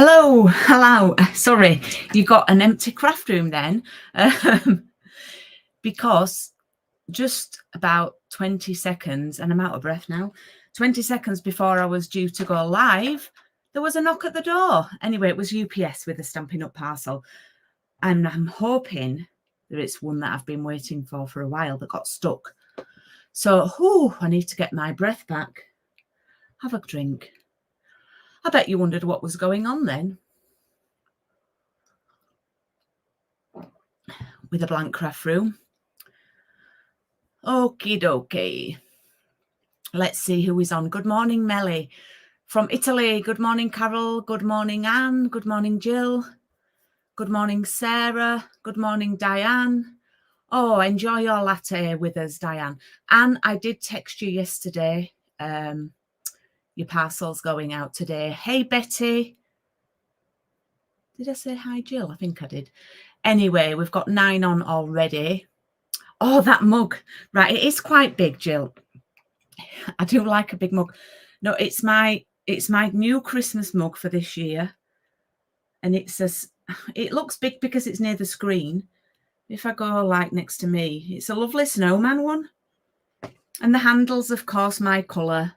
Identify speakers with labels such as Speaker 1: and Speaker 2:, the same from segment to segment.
Speaker 1: Hello. Sorry, you got an empty craft room then, because just about 20 seconds, and I'm out of breath now, 20 seconds before I was due to go live, there was a knock at the door. Anyway, it was UPS with a Stampin' Up parcel, and I'm hoping that it's one that I've been waiting for a while that got stuck. So, I need to get my breath back. Have a drink. I bet you wondered what was going on then. With a blank craft room. Okie dokie. Let's see who is on. Good morning, Melly from Italy. Good morning, Carol. Good morning, Anne. Good morning, Jill. Good morning, Sarah. Good morning, Diane. Oh, enjoy your latte with us, Diane. Anne, I did text you yesterday. Your parcel's going out today. Hey, Betty. Did I say hi, Jill? I think I did. Anyway, we've got 9 on already. Oh, that mug. Right, it is quite big, Jill. I do like a big mug. No, it's my new Christmas mug for this year. And it looks big because it's near the screen. If I go like next to me, it's a lovely snowman one. And the handle's, of course, my colour.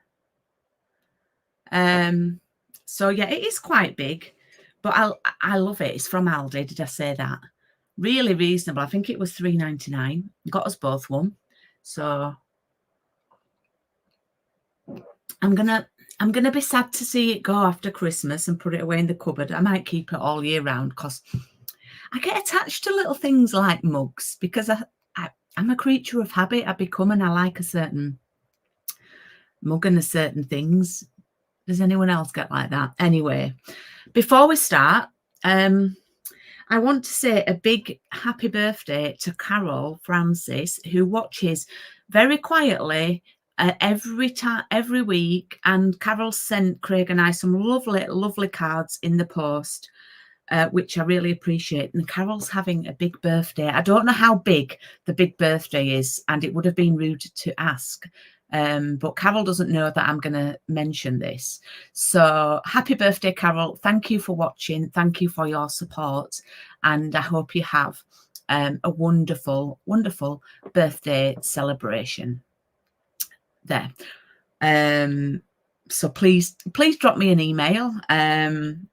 Speaker 1: So yeah, it is quite big, but I love it. It's from Aldi. Did I say that? Really reasonable. I think it was £3.99. Got us both one. So I'm gonna be sad to see it go after Christmas and put it away in the cupboard. I might keep it all year round because I get attached to little things like mugs because I'm a creature of habit. I become, and I like a certain mug and a certain things. Does anyone else get like that? Anyway, before we start, I want to say a big happy birthday to Carol Francis, who watches very quietly every week. And Carol sent Craig and I some lovely cards in the post, which I really appreciate. And Carol's having a big birthday. I don't know how big the big birthday is, and it would have been rude to ask. But Carol doesn't know that I'm going to mention this. So happy birthday, Carol. Thank you for watching. Thank you for your support. And I hope you have a wonderful birthday celebration there. So please drop me an email. And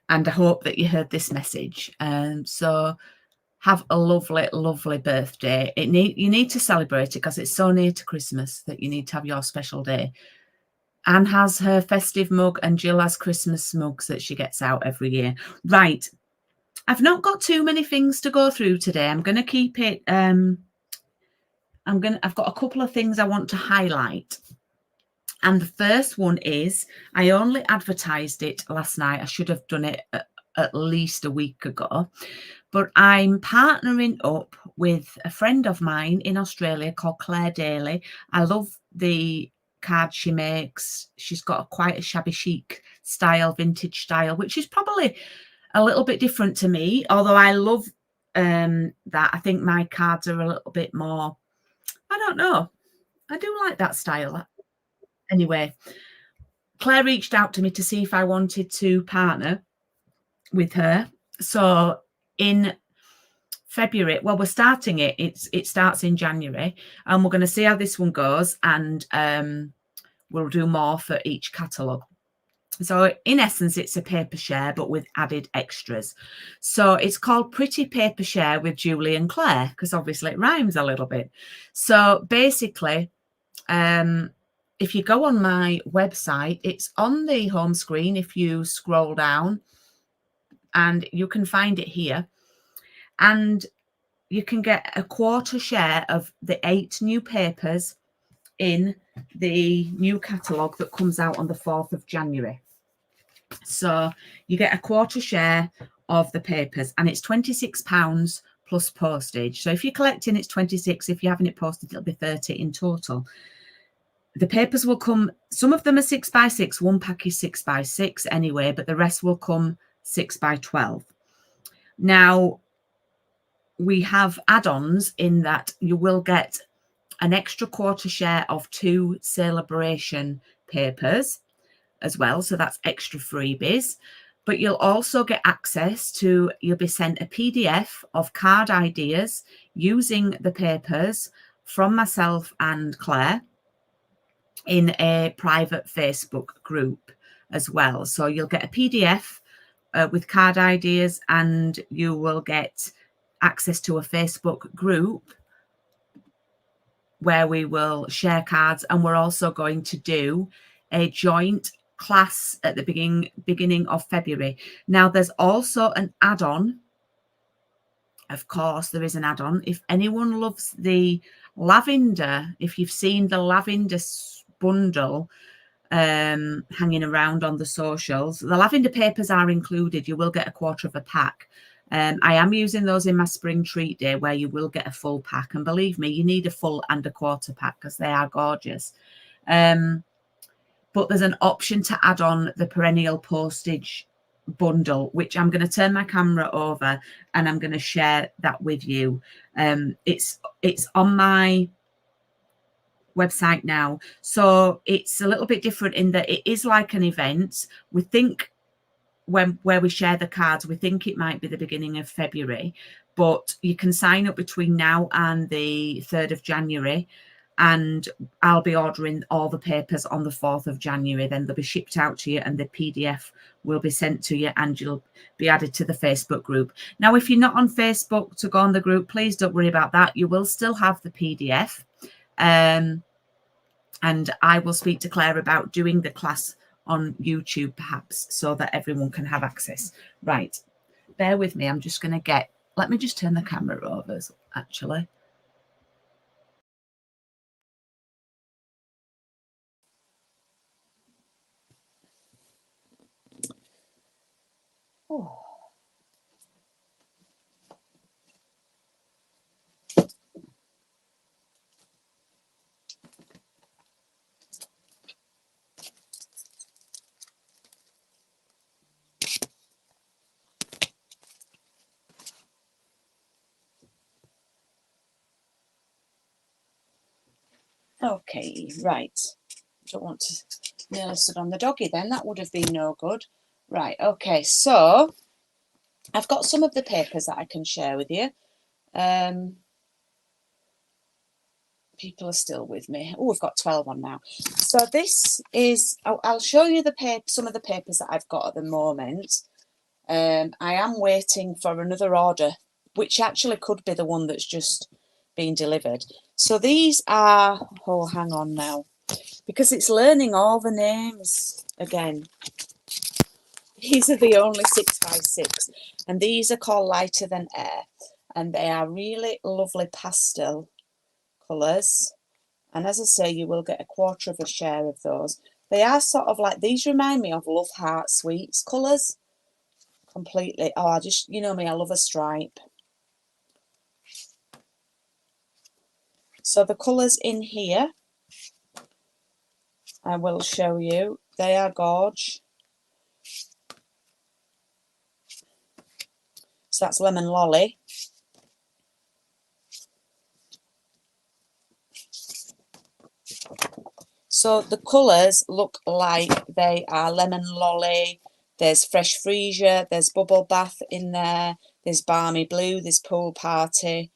Speaker 1: I hope that you heard this message. So have a lovely birthday. You need to celebrate it because it's so near to Christmas that you need to have your special day. Anne has her festive mug and Jill has Christmas mugs that she gets out every year. Right. I've not got too many things to go through today. I'm going to keep it. I've got a couple of things I want to highlight. And the first one is I only advertised it last night. I should have done it at least a week ago. But I'm partnering up with a friend of mine in Australia called Claire Daly. I love the card she makes. She's got quite a shabby chic style, vintage style, which is probably a little bit different to me. Although I love that. I think my cards are a little bit more, I don't know. I do like that style. Anyway, Claire reached out to me to see if I wanted to partner with her. So in February, well, we're starting it. It starts in January, and we're going to see how this one goes, and we'll do more for each catalogue. So in essence, it's a paper share, but with added extras. So it's called Pretty Paper Share with Julie and Claire, because obviously it rhymes a little bit. So basically, if you go on my website, it's on the home screen if you scroll down, and you can find it here. And you can get a quarter share of the 8 new papers in the new catalogue that comes out on the 4th of January. So you get a quarter share of the papers, and it's £26 plus postage. So if you're collecting, it's 26. If you're having it posted, it'll be 30 in total. The papers will come, some of them are 6x6, one pack is 6x6 anyway, but the rest will come 6x12. Now, we have add-ons in that you will get an extra quarter share of 2 celebration papers as well. So that's extra freebies. But you'll also get access to, you'll be sent a PDF of card ideas using the papers from myself and Claire in a private Facebook group as well. So you'll get a PDF with card ideas, and you will get access to a Facebook group where we will share cards, and we're also going to do a joint class at the beginning of February. Now, there's also an add-on. Of course, there is an add-on. If anyone loves the lavender, if you've seen the lavender bundle hanging around on the socials, the lavender papers are included. You will get a quarter of a pack. I am using those in my spring treat day, where you will get a full pack, and believe me, you need a full and a quarter pack because they are gorgeous. But there's an option to add on the perennial postage bundle, which I'm going to turn my camera over and I'm going to share that with you. It's on my website now, so it's a little bit different in that it is like an event. We think where we share the cards, we think it might be the beginning of February, but you can sign up between now and the 3rd of January, and I'll be ordering all the papers on the 4th of January. Then they'll be shipped out to you, and the PDF will be sent to you, and you'll be added to the Facebook group. Now, if you're not on Facebook to go on the group, please don't worry about that. You will still have the PDF. And I will speak to Claire about doing the class on YouTube, perhaps, so that everyone can have access. Right, bear with me. I'm just going to let me just turn the camera over, actually. Oh. Okay, right. Don't want to nearly sit on the doggy then. That would have been no good. Right, okay, so I've got some of the papers that I can share with you. People are still with me. Oh, we've got 12 on now. So this is, I'll show you some of the papers that I've got at the moment. I am waiting for another order, which actually could be the one that's just been delivered. So these are, oh, hang on now, because it's learning all the names again. These are the only 6x6, and these are called Lighter Than Air, and they are really lovely pastel colours. And as I say, you will get a quarter of a share of those. They are sort of like, these remind me of Love Heart Sweets colours completely. Oh, I just, you know me, I love a stripe. So the colours in here, I will show you. They are gorge. So that's Lemon Lolly. So the colours look like they are Lemon Lolly. There's Fresh Freesia. There's Bubble Bath in there. There's Balmy Blue. There's Pool Party.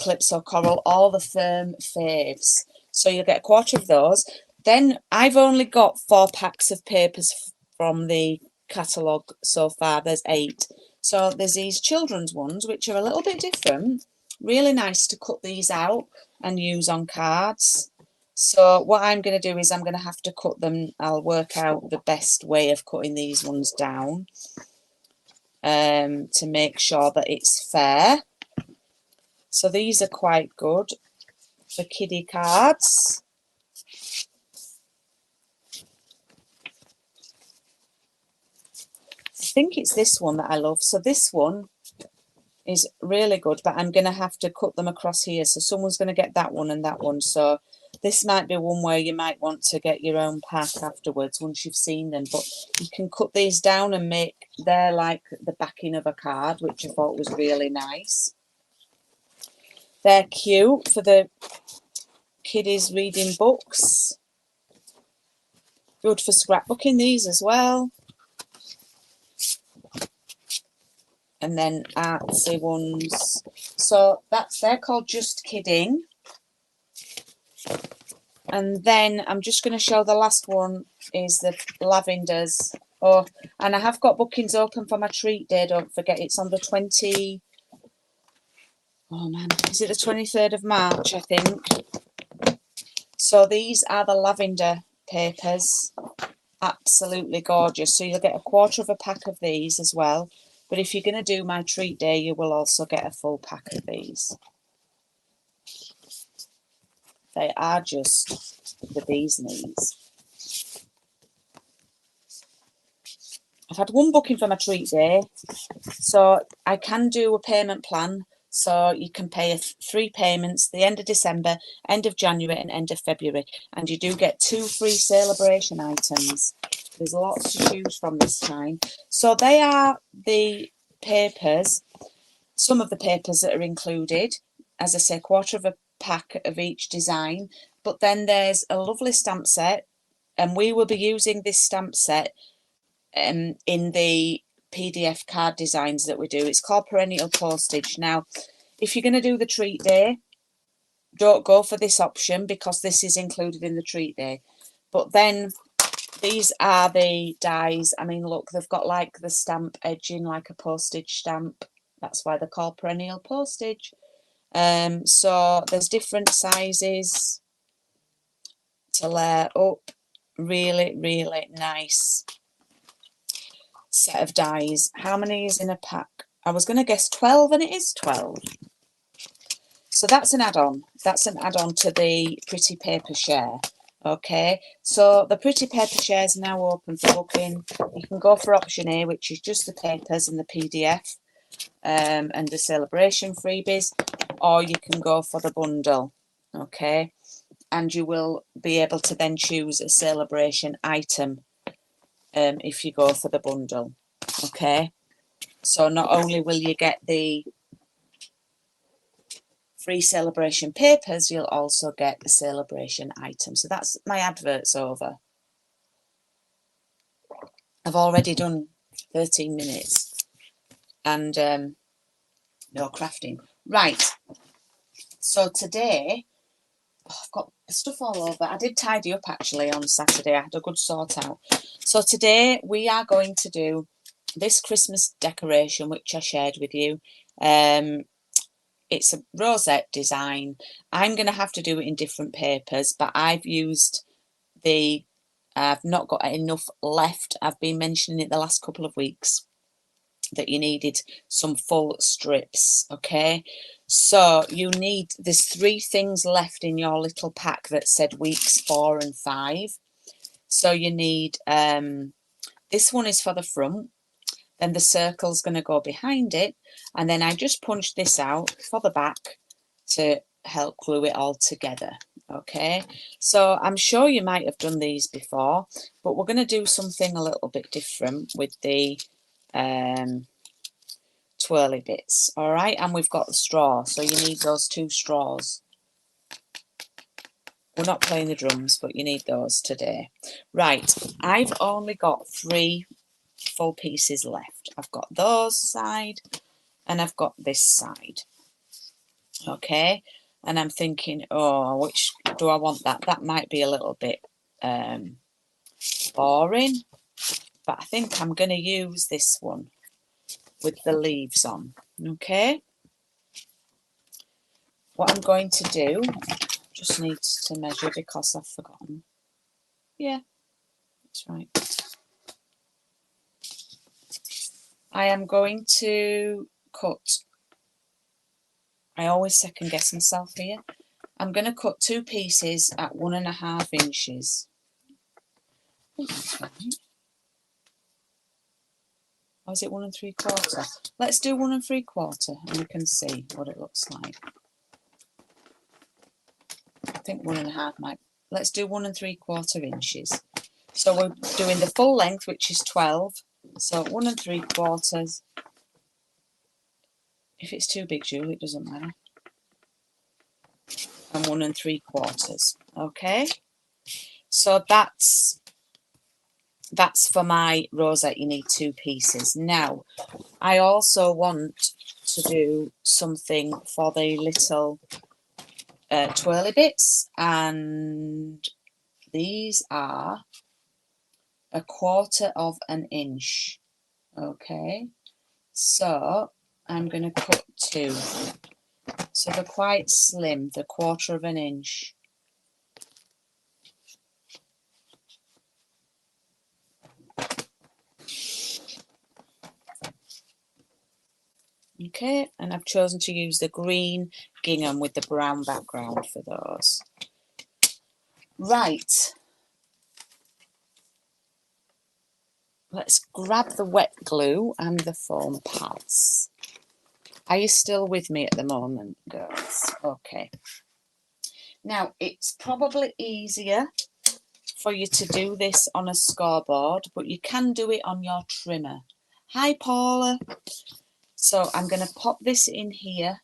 Speaker 1: Calypso Coral. All the firm faves. So you'll get a quarter of those. Then I've only got 4 packs of papers from the catalogue so far. There's 8. So there's these children's ones, which are a little bit different. Really nice to cut these out and use on cards. So what I'm going to do is I'm going to have to cut them. I'll work out the best way of cutting these ones down to make sure that it's fair. So these are quite good for kiddie cards. I think it's this one that I love. So this one is really good, but I'm going to have to cut them across here. So someone's going to get that one and that one. So this might be one where you might want to get your own pack afterwards once you've seen them. But you can cut these down and make, they're like the backing of a card, which I thought was really nice. They're cute for the kiddies reading books. Good for scrapbooking, these as well. and then artsy ones. So they're called Just Kidding. And then I'm just going to show the last one is the lavenders. Oh, and I have got bookings open for my treat day. Don't forget, it's on the 20. Oh man, is it the 23rd of March? I think. So these are the lavender papers. Absolutely gorgeous. So you'll get a quarter of a pack of these as well. But if you're going to do my treat day, you will also get a full pack of these. They are just the bee's knees. I've had one booking for my treat day, so I can do a payment plan. So you can pay 3 payments, the end of December, end of January and end of February. And you do get 2 free celebration items. There's lots to choose from this time. So they are the papers, some of the papers that are included. As I say, quarter of a pack of each design. But then there's a lovely stamp set. And we will be using this stamp set in the PDF card designs that we do. It's called Perennial Postage. Now, if you're going to do the treat day, don't go for this option because this is included in the treat day. But then these are the dies. I mean, look, they've got like the stamp edging like a postage stamp. That's why they're called Perennial Postage. So there's different sizes to layer up. Really, really nice set of dies. How many is in a pack? I was going to guess 12, and it is 12. So that's an add-on. That's an add-on to the Pretty Paper Share. Okay, so the Pretty Paper Share is now open for booking. You can go for option A, which is just the papers and the PDF and the celebration freebies, or you can go for the bundle. Okay, and you will be able to then choose a celebration item if you go for the bundle. Okay, so not only will you get the free celebration papers, you'll also get the celebration item. So that's my adverts over. I've already done 13 minutes and no crafting. Right, so today, I've got stuff all over. I did tidy up actually on Saturday. I had a good sort out. So today we are going to do this Christmas decoration, which I shared with you. It's a rosette design. I'm going to have to do it in different papers, but I've not got enough left. I've been mentioning it the last couple of weeks that you needed some full strips. Okay, so there's 3 things left in your little pack that said weeks 4 and 5. So you need this one is for the front, then the circle's going to go behind it, and then I just punched this out for the back to help glue it all together. Okay, so I'm sure you might have done these before, but we're going to do something a little bit different with the twirly bits. All right, and we've got the straw, so you need those 2 straws. We're not playing the drums, but you need those today. Right, I've only got 3 full pieces left. I've got those side and I've got this side. Okay, and I'm thinking, oh, which do I want? That might be a little bit boring, but I think I'm going to use this one with the leaves on. Okay, what I'm going to do, just need to measure because I've forgotten. Yeah, that's right. I am going to cut, I always second guess myself here. I'm going to cut 2 pieces at 1.5 inches. Oh, that's right. Or is it 1 3/4? Let's do 1 3/4 and we can see what it looks like. I think 1.5 might. Let's do 1 3/4 inches. So we're doing the full length, which is 12. So 1 3/4. If it's too big, Julie, it doesn't matter. And 1 3/4. Okay. So that's for my rosette. You need 2 pieces. Now, I also want to do something for the little twirly bits, and these are 1/4 of an inch. Okay, so I'm going to cut 2. So they're quite slim, the 1/4 of an inch. Okay, and I've chosen to use the green gingham with the brown background for those. Right. Let's grab the wet glue and the foam pads. Are you still with me at the moment, girls? Okay. Now, it's probably easier for you to do this on a scoreboard, but you can do it on your trimmer. Hi, Paula. So I'm going to pop this in here.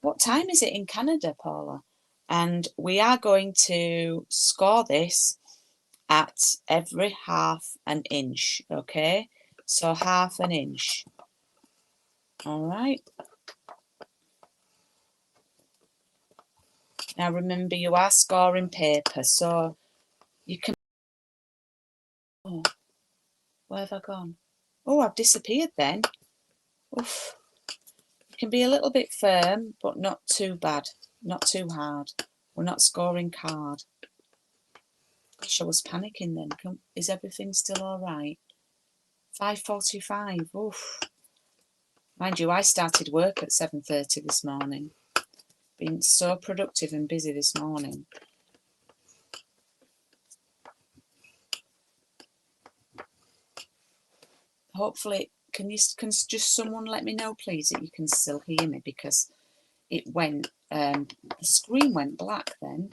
Speaker 1: What time is it in Canada, Paula? And we are going to score this at every 1/2 an inch, okay? So 1/2 an inch. All right. Now remember, you are scoring paper, so you can... Oh, where have I gone? Oh, I've disappeared then. Oof. You can be a little bit firm, but not too bad, not too hard. We're not scoring card. Gosh, I was panicking then. Is everything still all right? 5:45. Oof. Mind you, I started work at 7:30 this morning. Been so productive and busy this morning. Hopefully, can just someone let me know, please, that you can still hear me, because it went, the screen went black then.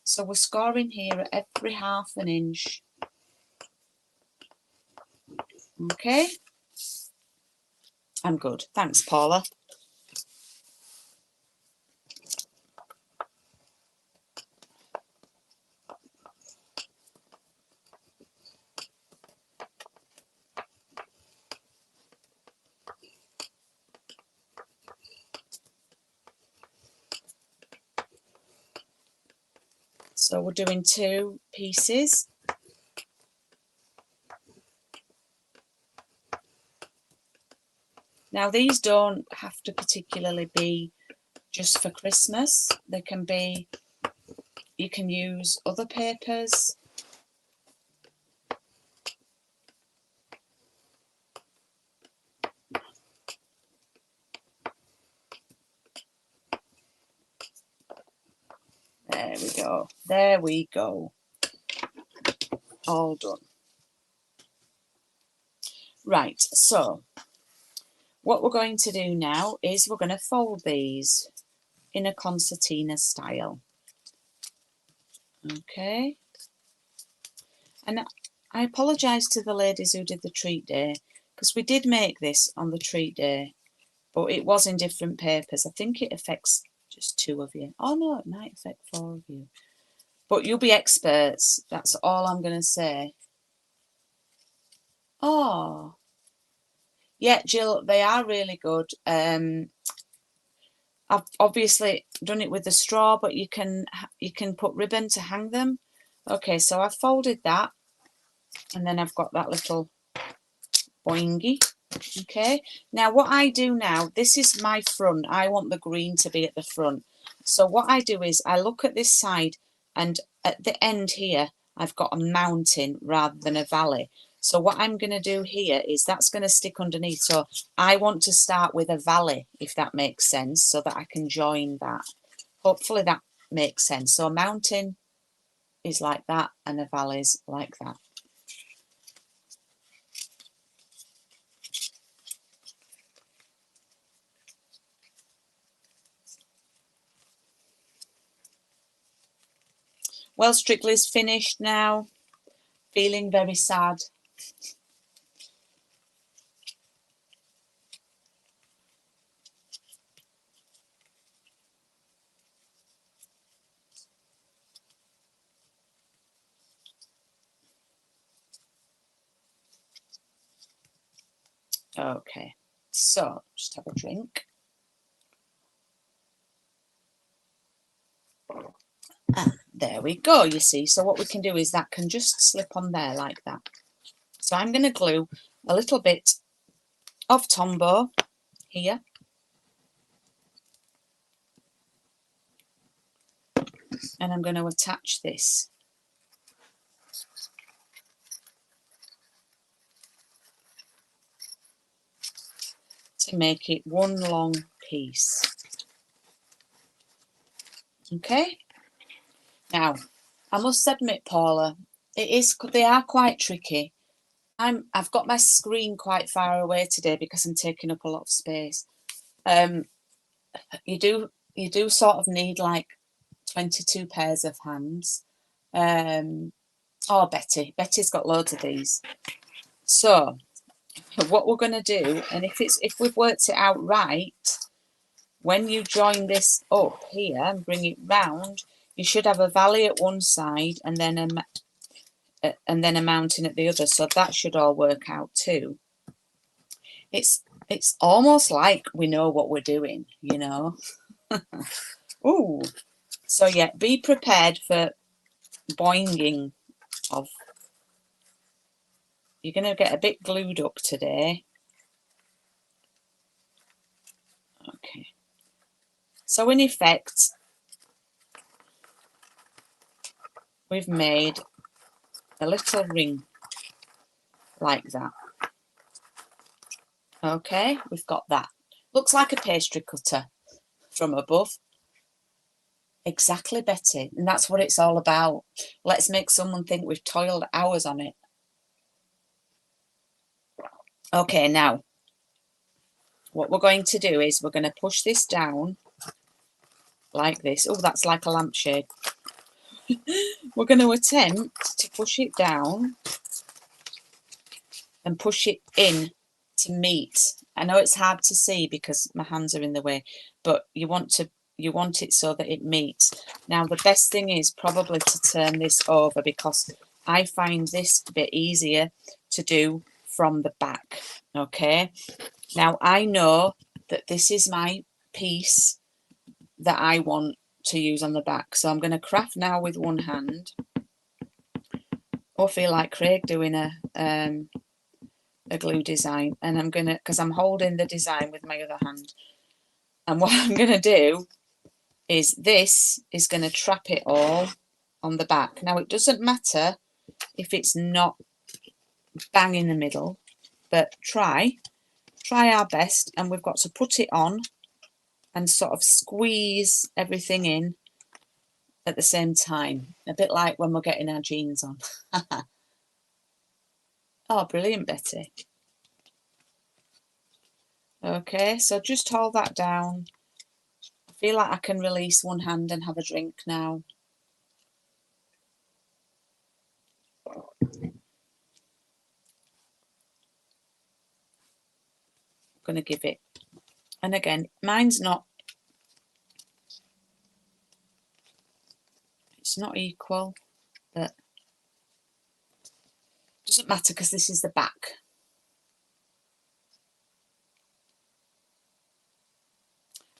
Speaker 1: So we're scoring here at every 1/2 an inch. Okay. I'm good. Thanks, Paula. So we're doing 2 pieces. Now these don't have to particularly be just for Christmas. They can be, you can use other papers. There we go. There we go. All done. Right, so what we're going to do now is we're going to fold these in a concertina style. Okay. And I apologise to the ladies who did the treat day, because we did make this on the treat day, but it was in different papers. I think it affects just 2 of you. Oh no, it might affect 4 of you. But you'll be experts. That's all I'm going to say. Oh. Yeah, Jill, they are really good. I've obviously done it with the straw, but you can put ribbon to hang them. Okay, so I've folded that, and then I've got that little boingy. Okay, now what I do now, this is my front. I want the green to be at the front. So what I do is I look at this side, and at the end here, I've got a mountain rather than a valley. So what I'm going to do here is that's going to stick underneath. So I want to start with a valley, if that makes sense, so that I can join that. Hopefully that makes sense. So a mountain is like that, and a valley is like that. Well, Strictly's finished now. Feeling very sad. Okay, so just have a drink. There we go, you see. So what we can do is that can just slip on there like that. So I'm going to glue a little bit of Tombow here. And I'm going to attach this. To make it one long piece. Okay. Now, I must admit, Paula, they are quite tricky. I've got my screen quite far away today because I'm taking up a lot of space. You do sort of need like 22 pairs of hands. Oh, Betty's got loads of these. So what we're going to do, and if we've worked it out right, when you join this up here and bring it round, you should have a valley at one side and then a mountain at the other. So that should all work out too. It's almost like we know what we're doing, you know. Ooh. So yeah, be prepared for boinging of. You're going to get a bit glued up today. Okay. So in effect, we've made a little ring like that. Okay, we've got that. Looks like a pastry cutter from above. Exactly, Betty. And that's what it's all about. Let's make someone think we've toiled hours on it. Okay, now, what we're going to do is we're going to push this down like this. Oh, that's like a lampshade. We're going to attempt to push it down and push it in to meet. I know it's hard to see because my hands are in the way, but you want it so that it meets. Now the best thing is probably to turn this over because I find this a bit easier to do from the back. Okay, now I know that this is my piece that I want to use on the back, so I'm going to craft now with one hand. I feel like Craig doing a glue design, and I'm gonna, because I'm holding the design with my other hand, and what I'm gonna do is this is going to trap it all on the back. Now it doesn't matter if it's not bang in the middle, but try our best, and we've got to put it on and sort of squeeze everything in at the same time, a bit like when we're getting our jeans on. Oh, brilliant, Betty. Okay, so just hold that down. I feel like I can release one hand and have a drink now. I'm going to give it, and again, mine's not, it's not equal, but doesn't matter because this is the back.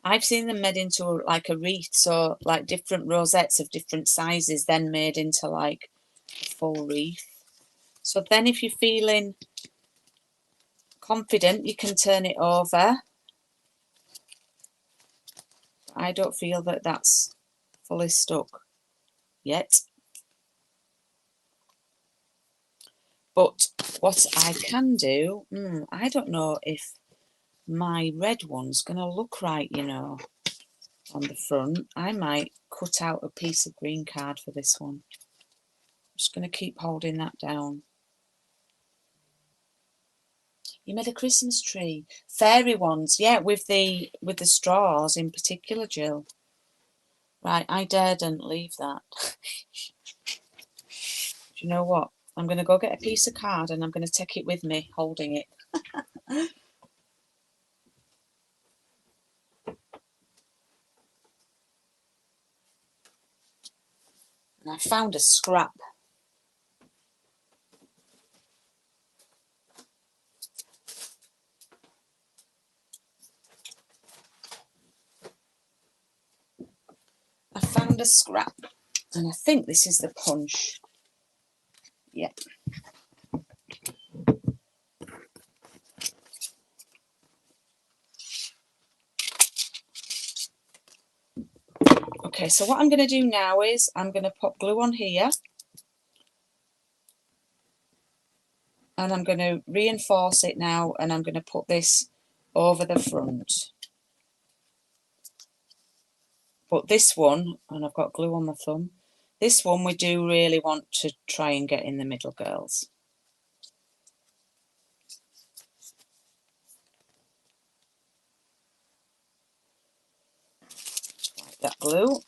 Speaker 1: I've seen them made into like a wreath, so like different rosettes of different sizes then made into like a full wreath. So then if you're feeling confident, you can turn it over. I don't feel that that's fully stuck yet. But what I can do, I don't know if my red one's going to look right, you know, on the front. I might cut out a piece of green card for this one. I'm just going to keep holding that down. You made a Christmas tree. Fairy ones, yeah, with the straws in particular, Jill. Right, I daren't leave that. Do you know what? I'm going to go get a piece of card and I'm going to take it with me, holding it. And I found a scrap. lavender scrap, and I think this is the punch. Yeah. Okay, so what I'm going to do now is I'm going to put glue on here, and I'm going to reinforce it now, and I'm going to put this over the front. But this one, and I've got glue on my thumb, this one we do really want to try and get in the middle, girls. Like that glue.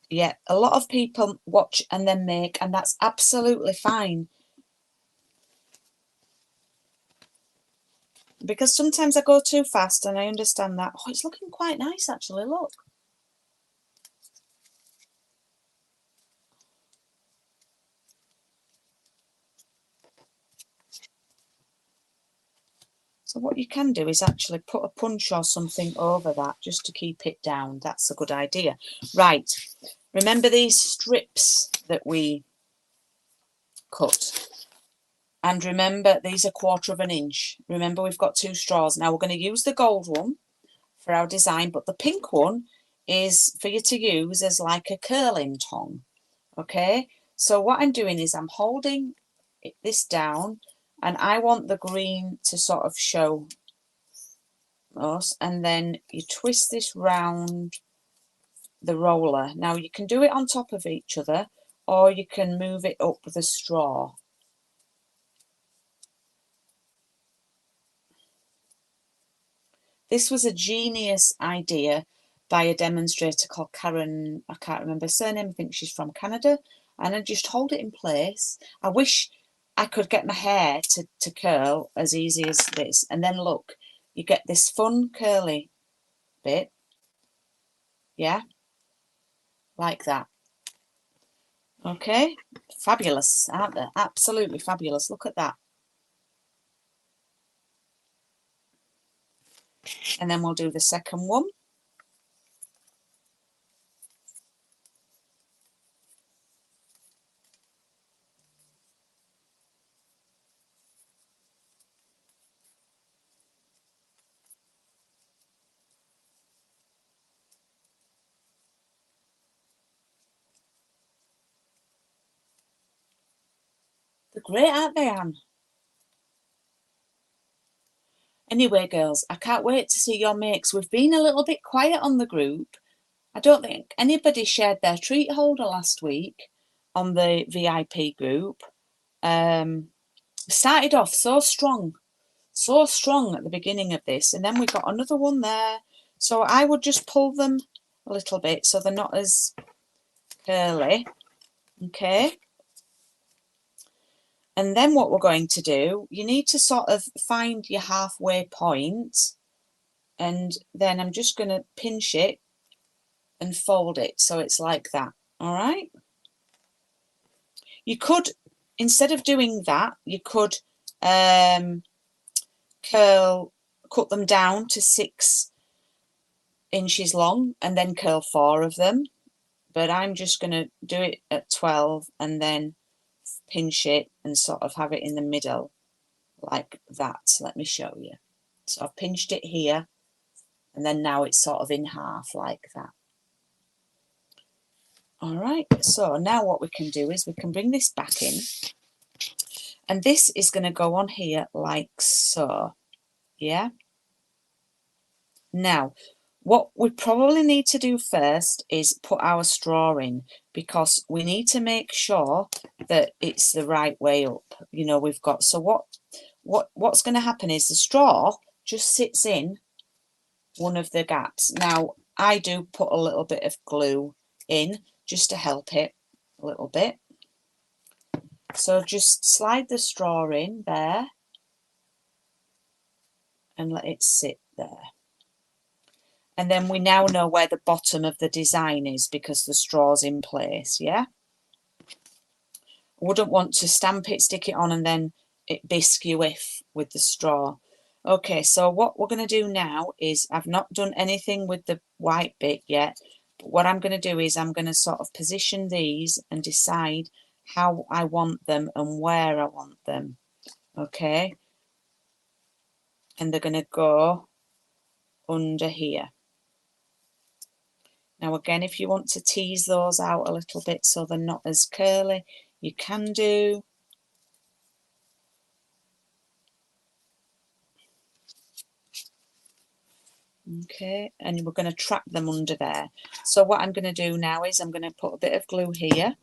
Speaker 1: Yeah, a lot of people watch and then make, and that's absolutely fine. Because sometimes I go too fast, and I understand that. Oh, it's looking quite nice actually, look. So what you can do is actually put a punch or something over that just to keep it down. That's a good idea. Right, remember these strips that we cut? And remember, these are 1/4 of an inch. Remember, we've got 2 straws. Now we're going to use the gold one for our design, but the pink one is for you to use as like a curling tong. Okay, so what I'm doing is I'm holding this down, and I want the green to sort of show us, and then you twist this round the roller. Now you can do it on top of each other, or you can move it up the straw. This was a genius idea by a demonstrator called Karen, I can't remember her surname, I think she's from Canada, and I just hold it in place. I wish I could get my hair to curl as easy as this, and then look, you get this fun curly bit, yeah, like that. Okay, fabulous, aren't they? Absolutely fabulous. Look at that. And then we'll do the second one. They're great, aren't they, Anne? Anyway, girls, I can't wait to see your makes. We've been a little bit quiet on the group. I don't think anybody shared their treat holder last week on the VIP group. Started off so strong at the beginning of this, and then we got another one there. So I would just pull them a little bit so they're not as curly. Okay. And then what we're going to do, you need to sort of find your halfway point, and then I'm just going to pinch it and fold it so it's like that. All right. You could, instead of doing that, you could cut them down to 6 inches long and then curl 4 of them. But I'm just going to do it at 12 and then pinch it and sort of have it in the middle like that. Let me show you. So I've pinched it here, and then now it's sort of in half like that. All right, so now what we can do is we can bring this back in, and this is going to go on here like so. Yeah. Now, what we probably need to do first is put our straw in, because we need to make sure that it's the right way up. You know, we've got, so what's going to happen is the straw just sits in one of the gaps. Now, I do put a little bit of glue in just to help it a little bit. So just slide the straw in there and let it sit there. And then we now know where the bottom of the design is because the straw's in place, yeah? I wouldn't want to stamp it, stick it on, and then it bisque you with the straw.
Speaker 2: Okay, so what we're going to do now is, I've not done anything with the white bit yet, but what I'm going to do is I'm going to sort of position these and decide how I want them and where I want them. Okay, and they're going to go under here. Now again, if you want to tease those out a little bit so they're not as curly, you can do. Okay, and we're going to trap them under there. So what I'm going to do now is I'm going to put a bit of glue here,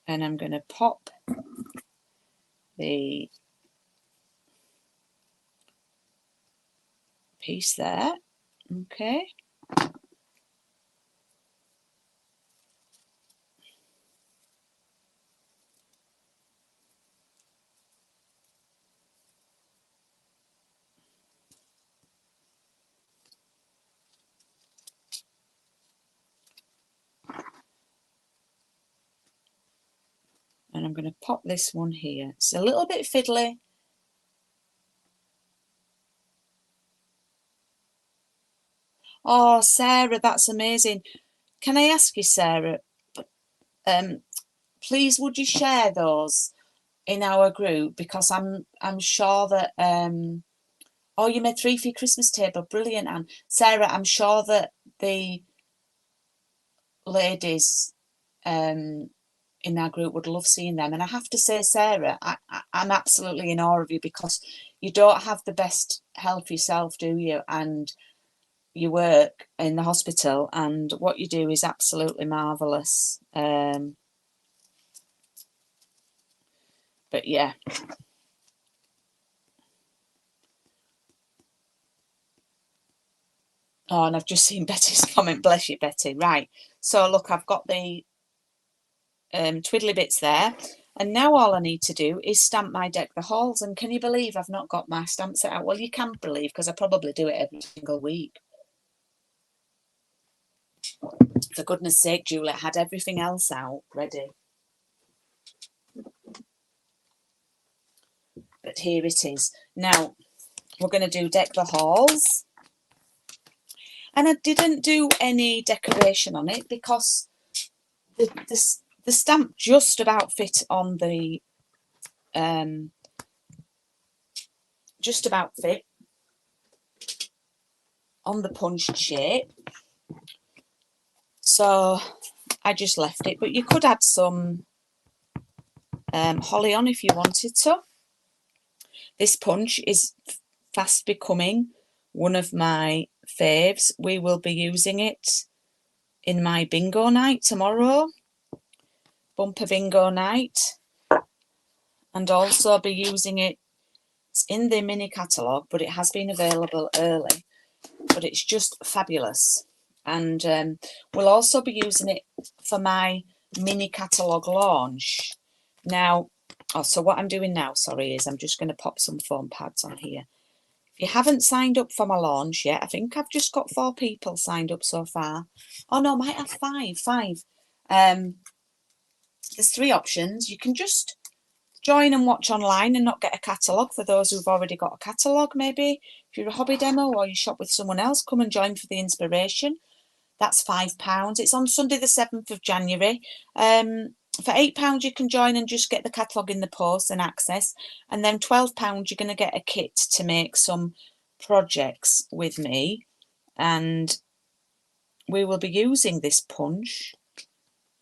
Speaker 2: and I'm going to pop the piece there. Okay, and I'm going to pop this one here. It's a little bit fiddly. Oh, Sarah, that's amazing. Can I ask you, Sarah, please would you share those in our group, because I'm sure that oh, you made 3 for your Christmas table, brilliant. And Sarah, I'm sure that the ladies in our group would love seeing them. And I have to say, Sarah, I'm absolutely in awe of you, because you don't have the best health yourself, do you? And you work in the hospital, and what you do is absolutely marvellous. But yeah. Oh, and I've just seen Betty's comment. Bless you, Betty. Right. So look, I've got the twiddly bits there. And now all I need to do is stamp my Deck the Halls. And can you believe I've not got my stamp set out? Well, you can believe, because I probably do it every single week. For goodness sake, Julie, I had everything else out ready. But here it is. Now, we're going to do Deck the Halls. And I didn't do any decoration on it, because the stamp just about fit on the just about fit on the punched shape, so I just left it. But you could add some holly on if you wanted to. This punch is fast becoming one of my faves. We will be using it in my bingo night tomorrow, bumper bingo night, and also be using it. It's in the mini catalogue, but it has been available early, but it's just fabulous. And we'll also be using it for my mini catalogue launch. Now, so what I'm doing now, sorry, is I'm just going to pop some foam pads on here. If you haven't signed up for my launch yet, I think I've just got 4 people signed up so far. Oh no, I might have 5. There's 3 options. You can just join and watch online and not get a catalogue, for those who've already got a catalogue. Maybe if you're a hobby demo or you shop with someone else, come and join for the inspiration. That's £5. It's on Sunday the 7th of January. For £8 you can join and just get the catalogue in the post and access, and then £12 you're going to get a kit to make some projects with me, and we will be using this punch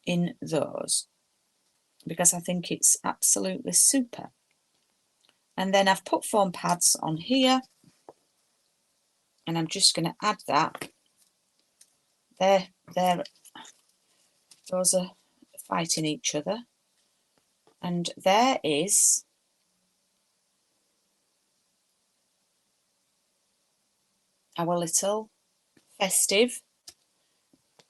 Speaker 2: in those, because I think it's absolutely super. And then I've put foam pads on here, and I'm just going to add that. There, those are fighting each other. And there is our little festive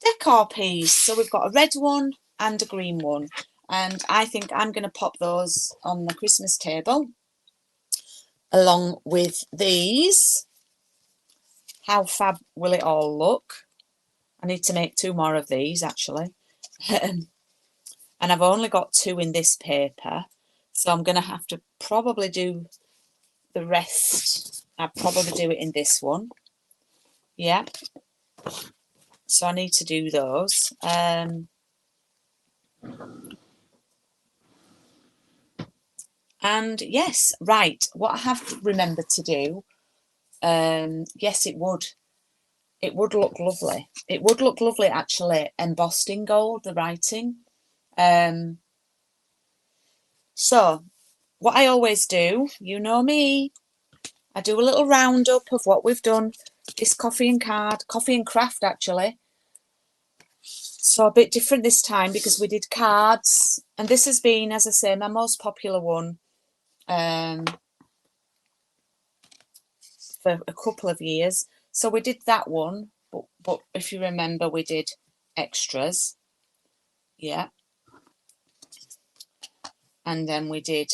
Speaker 2: decor piece. So we've got a red one and a green one. And I think I'm going to pop those on the Christmas table along with these. How fab will it all look? I need to make 2 more of these, actually. And I've only got 2 in this paper, so I'm going to have to probably do the rest, I'd probably do it in this one. Yeah. So I need to do those. And yes, right, what I have remembered to do, yes, it would look lovely. It would look lovely, actually, embossed in gold, the writing. So what I always do, you know me, I do a little roundup of what we've done. This coffee and craft, actually. So a bit different this time because we did cards. And this has been, as I say, my most popular one for a couple of years. So we did that one. But if you remember, we did extras. Yeah. And then we did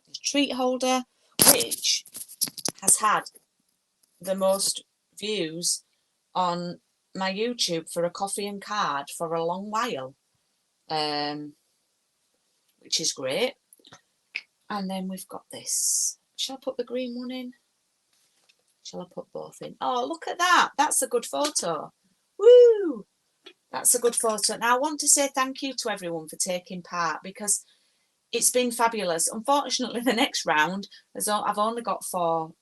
Speaker 2: the treat holder, which has had the most views on my YouTube for a coffee and card for a long while, which is great. And then we've got this. Shall I put the green one in? Shall I put both in? Oh, look at that. That's a good photo. Woo! That's a good photo. Now, I want to say thank you to everyone for taking part because it's been fabulous. Unfortunately, the next round, I've only got 4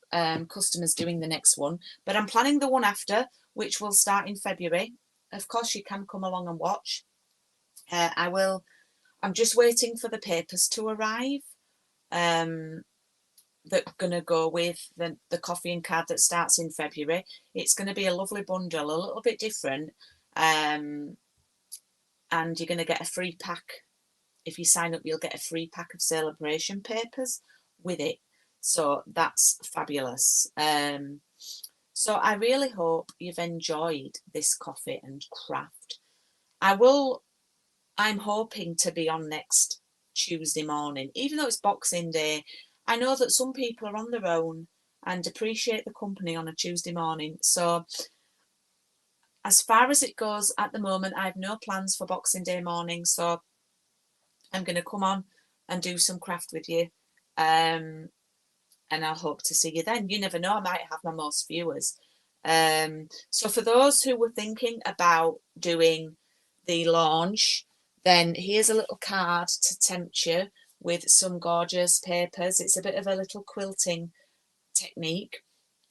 Speaker 2: customers doing the next one, but I'm planning the one after, which will start in February. Of course, you can come along and watch. I'm just waiting for the papers to arrive that are going to go with the coffee and card that starts in February. It's going to be a lovely bundle, a little bit different, and you're going to get a free pack. If you sign up, you'll get a free pack of celebration papers with it. So that's fabulous. So I really hope you've enjoyed this coffee and craft. I'm hoping to be on next Tuesday morning, even though it's Boxing Day. I know that some people are on their own and appreciate the company on a Tuesday morning. So as far as it goes at the moment, I have no plans for Boxing Day morning. So I'm going to come on and do some craft with you. And I'll hope to see you then. You never know, I might have my most viewers. So for those who were thinking about doing the launch, then here's a little card to tempt you with some gorgeous papers. It's a bit of a little quilting technique.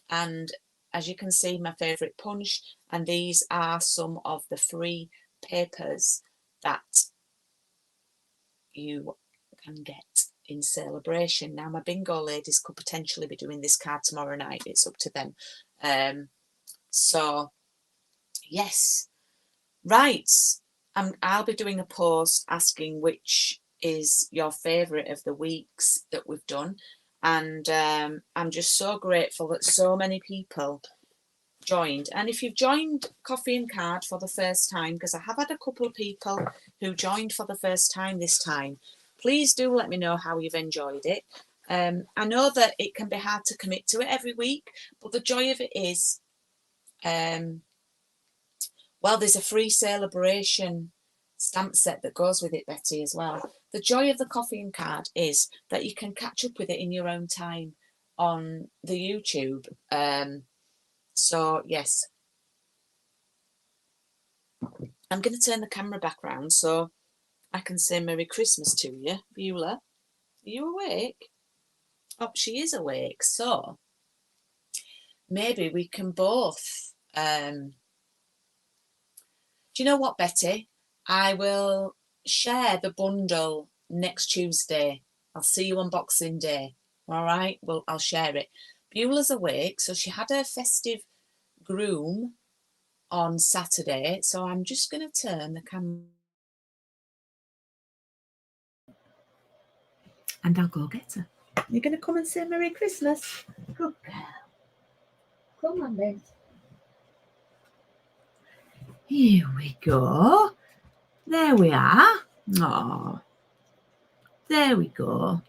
Speaker 2: And as you can see, my favourite punch. And these are some of the free papers that you can get in celebration. Now, my bingo ladies could potentially be doing this card tomorrow night. It's up to them. So, yes. Right. I'll be doing a post asking which is your favourite of the weeks that we've done. And I'm just so grateful that so many people joined. And if you've joined Coffee and Card for the first time, because I have had a couple of people who joined for the first time this time, please do let me know how you've enjoyed it. I know that it can be hard to commit to it every week, but the joy of it is, well, there's a free celebration stamp set that goes with it, Betty, as well. The joy of the Coffee and Card is that you can catch up with it in your own time on the YouTube. So, yes. I'm going to turn the camera back round so I can say Merry Christmas to you. Beulah, are you awake? Oh, she is awake. So, maybe we can both... do you know what, Betty? I will share the bundle next Tuesday. I'll see you on Boxing Day. All right? Well, I'll share it. Beulah's awake, so she had her festive groom on Saturday. So I'm just going to turn the camera and I'll go get her. You're going to come and say Merry Christmas? Good girl. Come on, then. Here we go. There we are. Oh, there we go.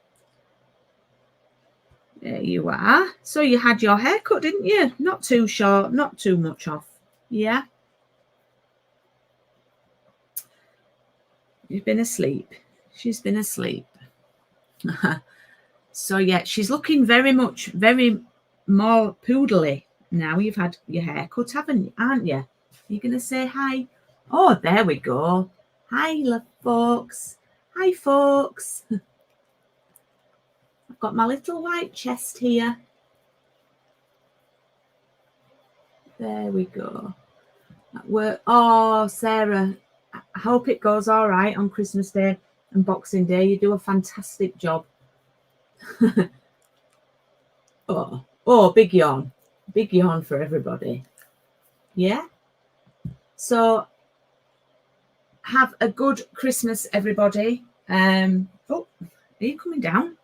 Speaker 2: There you are. So you had your hair cut, didn't you? Not too short, not too much off. Yeah. You've been asleep. She's been asleep.
Speaker 1: So yeah, she's looking very more poodly now. You've had your hair cut, aren't you? You're going to say hi? Oh, there we go. Hi, love folks. Hi, folks. I've got my little white chest here. There we go. Oh, Sarah, I hope it goes all right on Christmas Day and Boxing Day. You do a fantastic job. Oh, big yawn. Big yawn for everybody. Yeah? So have a good Christmas, everybody. Oh, are you coming down?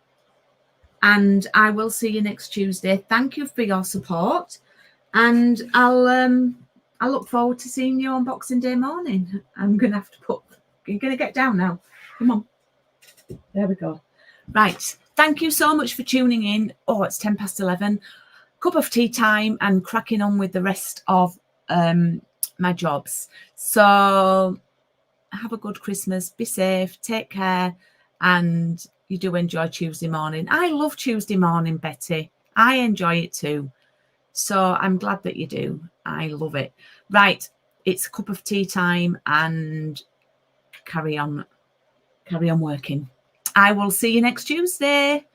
Speaker 1: And I will see you next Tuesday. Thank you for your support. And I look forward to seeing you on Boxing Day morning. I'm going to have to you're going to get down now. Come on. There we go. Right. Thank you so much for tuning in. Oh, it's 11:10. Cup of tea time and cracking on with the rest of my jobs. So have a good Christmas. Be safe. Take care. And you do enjoy Tuesday morning. I love Tuesday morning, Betty. I enjoy it too. So I'm glad that you do. I love it. Right. It's a cup of tea time and carry on working. I will see you next Tuesday.